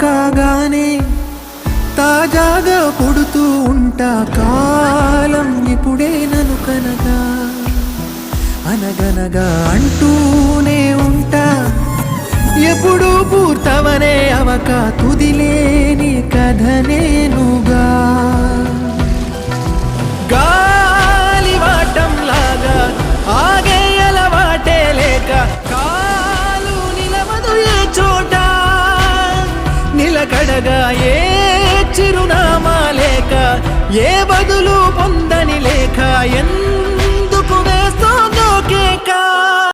కాగానే తాజాగా పుడుతూ ఉంటా. కాలం ఇప్పుడే నన్ను కనగా అనగనగా అంటూనే ఉంటా. ఎప్పుడు పూర్తవనే అవక తుదిలేని కథ నేనుగా. గాలివాటంలాగా ఆగే అలవాటే లేక కాలు నిలవదు ఏ చోట. నిలకడగా ఏ చిరునామా లేక ఏ బదులు పొందని లేక ఎందుకు వేస్తోందో కేక.